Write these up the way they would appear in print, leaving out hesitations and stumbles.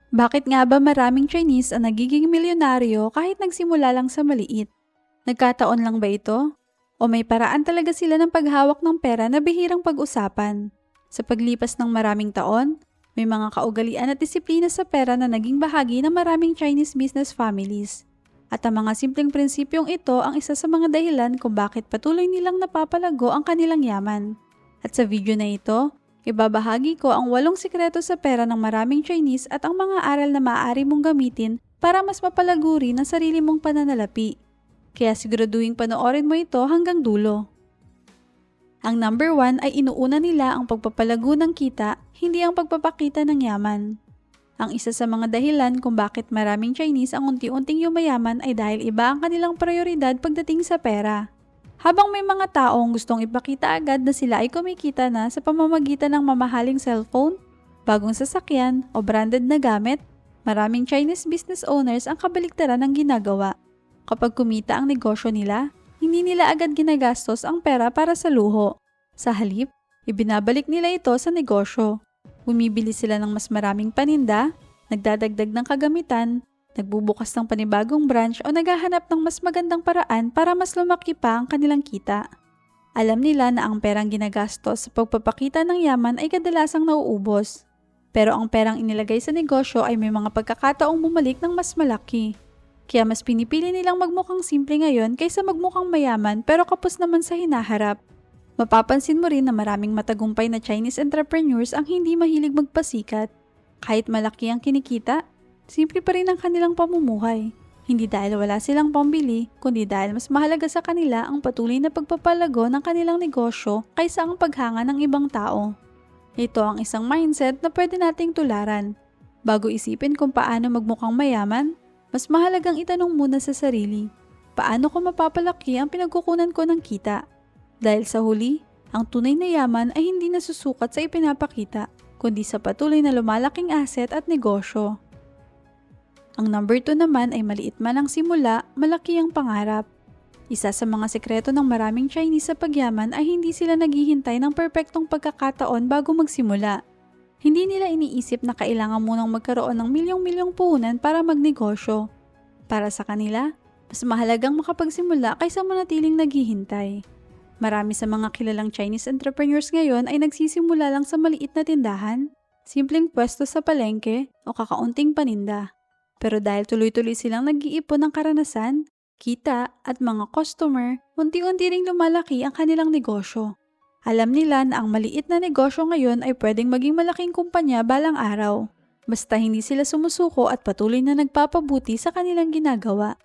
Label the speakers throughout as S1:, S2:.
S1: Bakit nga ba maraming Chinese ang nagiging milyonaryo kahit nagsimula lang sa maliit? Nagkataon lang ba ito? O may paraan talaga sila ng paghawak ng pera na bihirang pag-usapan? Sa paglipas ng maraming taon, may mga kaugalian at disiplina sa pera na naging bahagi ng maraming Chinese business families. At ang mga simpleng prinsipyong ito ang isa sa mga dahilan kung bakit patuloy nilang napapalago ang kanilang yaman. At sa video na ito, ibabahagi ko ang 8 sikreto sa pera ng maraming Chinese at ang mga aral na maaari mong gamitin para mas mapalago rin ang sarili mong pananalapi. Kaya siguraduhin panoorin mo ito hanggang dulo. Ang number 1 ay inuuna nila ang pagpapalago ng kita, hindi ang pagpapakita ng yaman. Ang isa sa mga dahilan kung bakit maraming Chinese ang unti-unting yumayaman ay dahil iba ang kanilang prioridad pagdating sa pera. Habang may mga taong gustong ipakita agad na sila ay kumikita na sa pamamagitan ng mamahaling cellphone, bagong sasakyan o branded na gamit, maraming Chinese business owners ang kabaliktaran ng ginagawa. Kapag kumita ang negosyo nila, hindi nila agad ginagastos ang pera para sa luho. Sa halip, ibinabalik nila ito sa negosyo. Bumibili sila ng mas maraming paninda, nagdadagdag ng kagamitan, nagbubukas ng panibagong branch o naghahanap ng mas magandang paraan para mas lumaki pa ang kanilang kita. Alam nila na ang perang ginagastos sa pagpapakita ng yaman ay kadalasang nauubos. Pero ang perang inilagay sa negosyo ay may mga pagkakataong bumalik ng mas malaki. Kaya mas pinipili nilang magmukhang simple ngayon kaysa magmukhang mayaman pero kapos naman sa hinaharap. Mapapansin mo rin na maraming matagumpay na Chinese entrepreneurs ang hindi mahilig magpasikat. Kahit malaki ang kinikita, simple pa rin ang kanilang pamumuhay. Hindi dahil wala silang pambili, kundi dahil mas mahalaga sa kanila ang patuloy na pagpapalago ng kanilang negosyo kaysa ang paghanga ng ibang tao. Ito ang isang mindset na pwede nating tularan. Bago isipin kung paano magmukhang mayaman, mas mahalagang itanong muna sa sarili, paano ko mapapalaki ang pinagkukunan ko ng kita? Dahil sa huli, ang tunay na yaman ay hindi nasusukat sa ipinapakita, kundi sa patuloy na lumalaking asset at negosyo. Ang number 2 naman ay maliit man ang simula, malaki ang pangarap. Isa sa mga sekreto ng maraming Chinese sa pagyaman ay hindi sila naghihintay ng perpektong pagkakataon bago magsimula. Hindi nila iniisip na kailangan munang magkaroon ng milyong-milyong puhunan para magnegosyo. Para sa kanila, mas mahalagang makapagsimula kaysa manatiling naghihintay. Marami sa mga kilalang Chinese entrepreneurs ngayon ay nagsisimula lang sa maliit na tindahan, simpleng pwesto sa palengke o kakaunting paninda. Pero dahil tuloy-tuloy silang nag-iipon ng karanasan, kita at mga customer, unti-unti ring lumalaki ang kanilang negosyo. Alam nila na ang maliit na negosyo ngayon ay pwedeng maging malaking kumpanya balang araw, basta hindi sila sumusuko at patuloy na nagpapabuti sa kanilang ginagawa.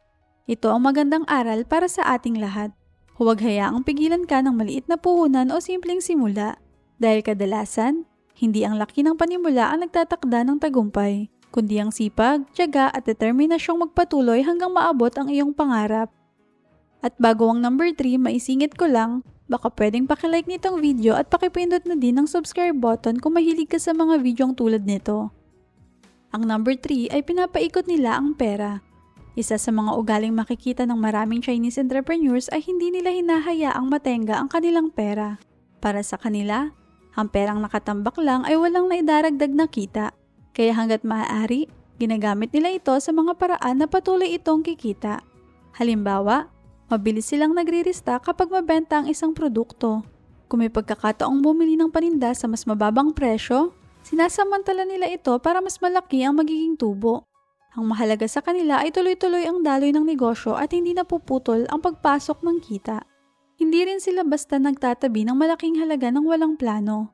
S1: Ito ang magandang aral para sa ating lahat. Huwag hayaang pigilan ka ng maliit na puhunan o simpleng simula. Dahil kadalasan, hindi ang laki ng panimula ang nagtatakda ng tagumpay, kundi ang sipag, tiyaga at determinasyong magpatuloy hanggang maabot ang iyong pangarap. At bago ang number 3, maisingit ko lang, baka pwedeng pakilike nitong video at pakipindot na din ang subscribe button kung mahilig ka sa mga videong tulad nito. Ang number 3 ay pinapaikot nila ang pera. Isa sa mga ugaling makikita ng maraming Chinese entrepreneurs ay hindi nila hinahayaang matenga ang kanilang pera. Para sa kanila, ang perang nakatambak lang ay walang naidaragdag na kita. Kaya hanggat maaari, ginagamit nila ito sa mga paraan na patuloy itong kikita. Halimbawa, mabilis silang nagre-restock kapag mabenta ang isang produkto. Kung may pagkakataong bumili ng paninda sa mas mababang presyo, sinasamantala nila ito para mas malaki ang magiging tubo. Ang mahalaga sa kanila ay tuloy-tuloy ang daloy ng negosyo at hindi napuputol ang pagpasok ng kita. Hindi rin sila basta nagtatabi ng malaking halaga ng walang plano.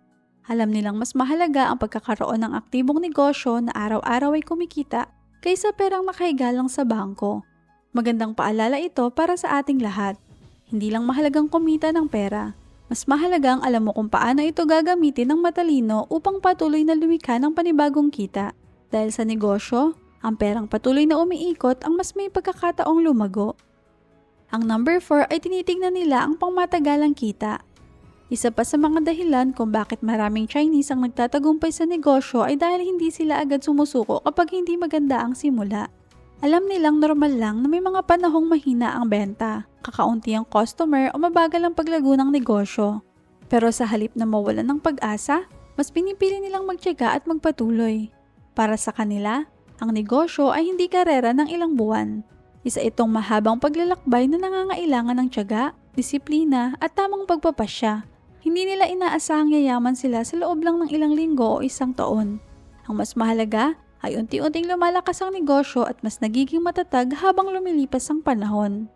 S1: Alam nilang mas mahalaga ang pagkakaroon ng aktibong negosyo na araw-araw ay kumikita kaysa perang nakahiga lang sa bangko. Magandang paalala ito para sa ating lahat. Hindi lang mahalagang kumita ng pera. Mas mahalagang alam mo kung paano ito gagamitin ng matalino upang patuloy na lumikha ng panibagong kita. Dahil sa negosyo, ang perang patuloy na umiikot ang mas may pagkakataong lumago. Ang number 4 ay tinitingnan nila ang pangmatagalang kita. Isa pa sa mga dahilan kung bakit maraming Chinese ang nagtatagumpay sa negosyo ay dahil hindi sila agad sumusuko kapag hindi maganda ang simula. Alam nilang normal lang na may mga panahong mahina ang benta, kakaunti ang customer o mabagal ang paglago ng negosyo. Pero sa halip na mawalan ng pag-asa, mas pinipili nilang magtiyaga at magpatuloy. Para sa kanila, Ang negosyo ay hindi karera ng ilang buwan. Isa itong mahabang paglalakbay na nangangailangan ng tiyaga, disiplina at tamang pagpapasya. Hindi nila inaasahang yayaman sila sa loob lang ng ilang linggo o isang taon. Ang mas mahalaga ay unti-unting lumalakas ang negosyo at mas nagiging matatag habang lumilipas ang panahon.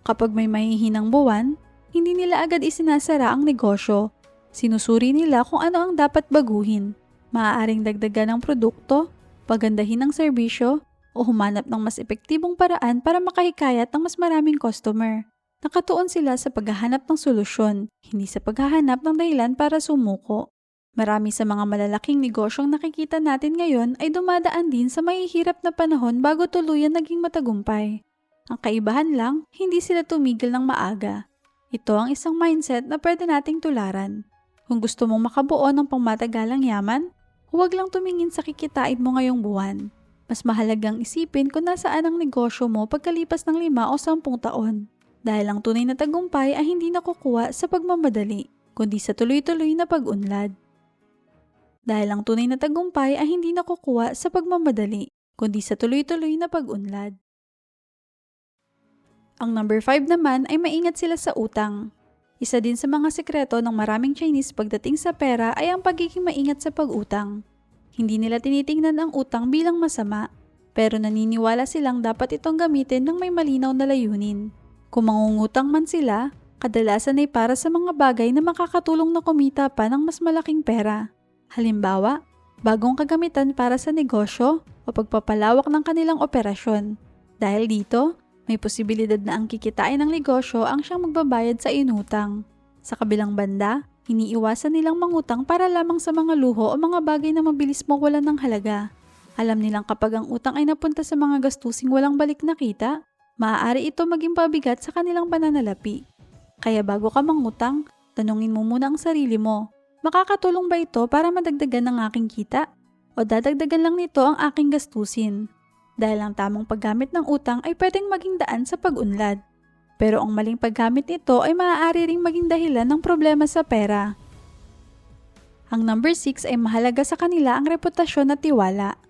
S1: Kapag may mahihinang buwan, hindi nila agad isinasara ang negosyo. Sinusuri nila kung ano ang dapat baguhin. Maaaring dagdagan ng produkto, pagandahin ng serbisyo, o humanap ng mas epektibong paraan para makahikayat ng mas maraming customer. Nakatuon sila sa paghahanap ng solusyon, hindi sa paghahanap ng dahilan para sumuko. Marami sa mga malalaking negosyong nakikita natin ngayon ay dumadaan din sa mahihirap na panahon bago tuluyan naging matagumpay. Ang kaibahan lang, hindi sila tumigil ng maaga. Ito ang isang mindset na pwede nating tularan. Kung gusto mong makabuo ng pangmatagalang yaman, huwag lang tumingin sa kikitain mo ngayong buwan. Mas mahalagang isipin kung nasaan ang negosyo mo pagkalipas ng 5 o 10 taon. Dahil ang tunay na tagumpay ay hindi nakukuha sa pagmamadali, kundi sa tuloy-tuloy na pag-unlad. Dahil ang tunay na tagumpay ay hindi nakukuha sa pagmamadali, kundi sa tuloy-tuloy na pag-unlad. Ang number 5 naman ay maingat sila sa utang. Isa din sa mga sekreto ng maraming Chinese pagdating sa pera ay ang pagiging maingat sa pag-utang. Hindi nila tinitingnan ang utang bilang masama, pero naniniwala silang dapat itong gamitin ng may malinaw na layunin. Kung mangungutang man sila, kadalasan ay para sa mga bagay na makakatulong na kumita pa ng mas malaking pera. Halimbawa, bagong kagamitan para sa negosyo o pagpapalawak ng kanilang operasyon. Dahil dito, may posibilidad na ang kikitain ng negosyo ang siyang magbabayad sa inutang. Sa kabilang banda, iniiwasan nilang mangutang para lamang sa mga luho o mga bagay na mabilis mawalan ng halaga. Alam nilang kapag ang utang ay napunta sa mga gastusing walang balik na kita, maaari ito maging pabigat sa kanilang pananalapi. Kaya bago ka mangutang, tanungin mo muna ang sarili mo, makakatulong ba ito para madagdagan ng aking kita? O dadagdagan lang nito ang aking gastusin? Dahil ang tamang paggamit ng utang ay pwedeng maging daan sa pag-unlad. Pero ang maling paggamit nito ay maaari ring maging dahilan ng problema sa pera. Ang number 6 ay mahalaga sa kanila ang reputasyon at tiwala.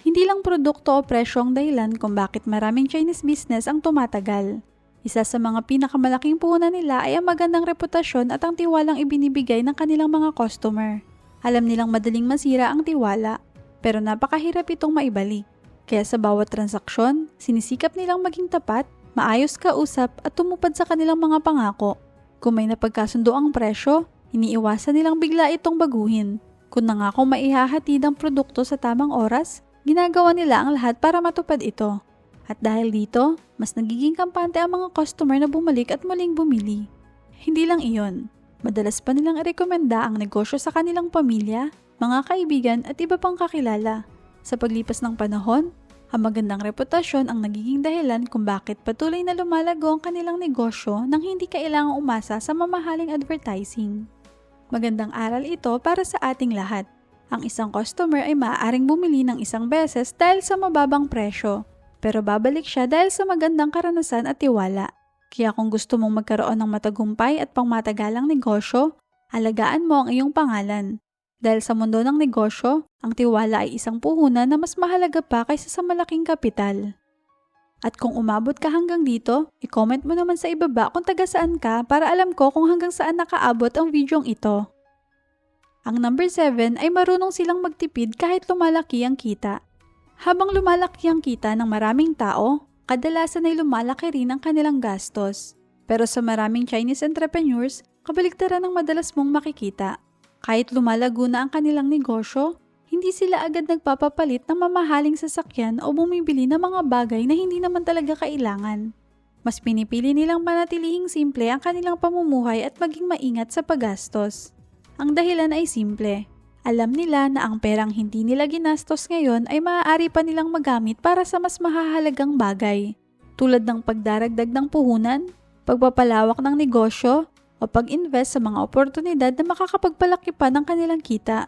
S1: Hindi lang produkto o presyo ang dahilan kung bakit maraming Chinese business ang tumatagal. Isa sa mga pinakamalaking puhunan nila ay ang magandang reputasyon at ang tiwalang ibinibigay ng kanilang mga customer. Alam nilang madaling masira ang tiwala, pero napakahirap itong maibalik. Kaya sa bawat transaksyon, sinisikap nilang maging tapat, maayos kausap at tumupad sa kanilang mga pangako. Kung may napagkasundo ang presyo, iniiwasan nilang bigla itong baguhin. Kung nangakong maihahatid ang produkto sa tamang oras, ginagawa nila ang lahat para matupad ito. At dahil dito, mas nagiging kampante ang mga customer na bumalik at muling bumili. Hindi lang iyon, madalas pa nilang irekomenda ang negosyo sa kanilang pamilya, mga kaibigan at iba pang kakilala. Sa paglipas ng panahon, ang magandang reputasyon ang nagiging dahilan kung bakit patuloy na lumalago ang kanilang negosyo nang hindi kailangang umasa sa mamahaling advertising. Magandang aral ito para sa ating lahat. Ang isang customer ay maaaring bumili ng isang beses dahil sa mababang presyo, pero babalik siya dahil sa magandang karanasan at tiwala. Kaya kung gusto mong magkaroon ng matagumpay at pangmatagalang negosyo, alagaan mo ang iyong pangalan. Dahil sa mundo ng negosyo, ang tiwala ay isang puhunan na mas mahalaga pa kaysa sa malaking kapital. At kung umabot ka hanggang dito, i-comment mo naman sa ibaba kung taga saan ka para alam ko kung hanggang saan nakaabot ang videong ito. Ang number 7 ay marunong silang magtipid kahit lumalaki ang kita. Habang lumalaki ang kita ng maraming tao, kadalasan ay lumalaki rin ang kanilang gastos. Pero sa maraming Chinese entrepreneurs, kabaligtaran ang madalas mong makikita. Kahit lumalago na ang kanilang negosyo, hindi sila agad nagpapapalit ng mamahaling sasakyan o bumibili ng mga bagay na hindi naman talaga kailangan. Mas pinipili nilang manatilihing simple ang kanilang pamumuhay at maging maingat sa paggastos. Ang dahilan ay simple. Alam nila na ang perang hindi nila ginastos ngayon ay maaari pa nilang magamit para sa mas mahahalagang bagay, tulad ng pagdaragdag ng puhunan, pagpapalawak ng negosyo, o pag-invest sa mga oportunidad na makakapagpalaki pa ng kanilang kita.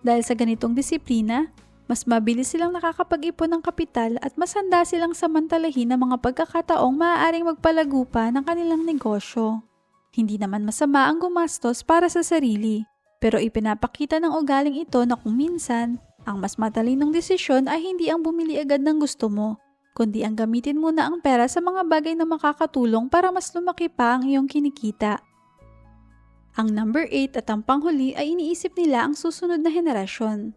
S1: Dahil sa ganitong disiplina, mas mabilis silang nakakapag-ipon ng kapital at mas handa silang samantalahin ang mga pagkakataong maaaring magpalago pa ng kanilang negosyo. Hindi naman masama ang gumastos para sa sarili, pero ipinapakita ng ugaling ito na kung minsan, Ang mas matalinong desisyon ay hindi ang bumili agad ng gusto mo, kundi ang gamitin muna ang pera sa mga bagay na makakatulong para mas lumaki pa ang iyong kinikita. Ang number 8 at ang panghuli ay iniisip nila ang susunod na henerasyon.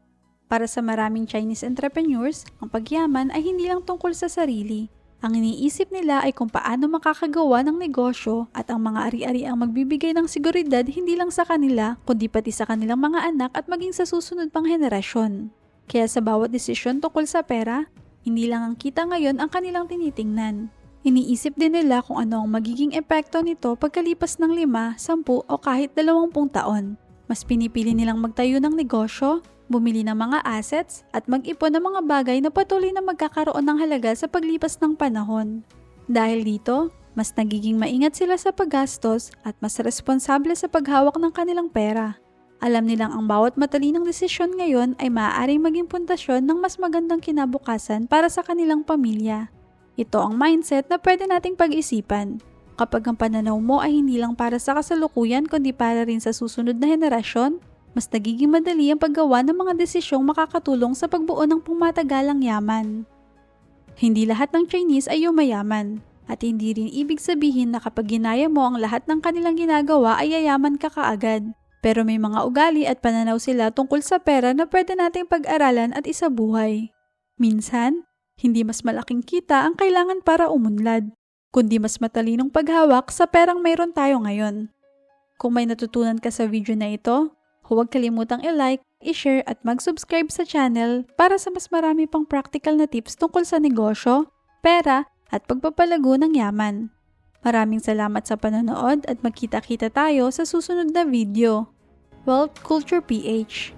S1: Para sa maraming Chinese entrepreneurs, ang pagyaman ay hindi lang tungkol sa sarili. Ang iniisip nila ay kung paano makakagawa ng negosyo at ang mga ari-ari ang magbibigay ng seguridad hindi lang sa kanila, kundi pati sa kanilang mga anak at maging sa susunod pang henerasyon. Kaya sa bawat desisyon tungkol sa pera, hindi lang ang kita ngayon ang kanilang tinitingnan. Iniisip din nila kung ano ang magiging epekto nito pagkalipas ng 5, 10 o kahit 20 taon. Mas pinipili nilang magtayo ng negosyo, bumili ng mga assets, at mag-ipon ng mga bagay na patuloy na magkakaroon ng halaga sa paglipas ng panahon. Dahil dito, mas nagiging maingat sila sa paggastos at mas responsable sa paghawak ng kanilang pera. Alam nilang ang bawat matalinong desisyon ngayon ay maaaring maging pundasyon ng mas magandang kinabukasan para sa kanilang pamilya. Ito ang mindset na pwede nating pag-isipan. Kapag ang pananaw mo ay hindi lang para sa kasalukuyan kundi para rin sa susunod na henerasyon, mas nagiging madali ang paggawa ng mga desisyong makakatulong sa pagbuo ng pangmatagalang yaman. Hindi lahat ng Chinese ay yumayaman, at hindi rin ibig sabihin na kapag ginaya mo ang lahat ng kanilang ginagawa ay yayaman ka kaagad. Pero may mga ugali at pananaw sila tungkol sa pera na pwede nating pag-aralan at isabuhay. Minsan, hindi mas malaking kita ang kailangan para umunlad, kundi mas matalinong paghawak sa perang mayroon tayo ngayon. Kung may natutunan ka sa video na ito, huwag kalimutang i-like, i-share at mag-subscribe sa channel para sa mas marami pang practical na tips tungkol sa negosyo, pera at pagpapalago ng yaman. Maraming salamat sa panonood at magkita-kita tayo sa susunod na video. Wealth Culture PH.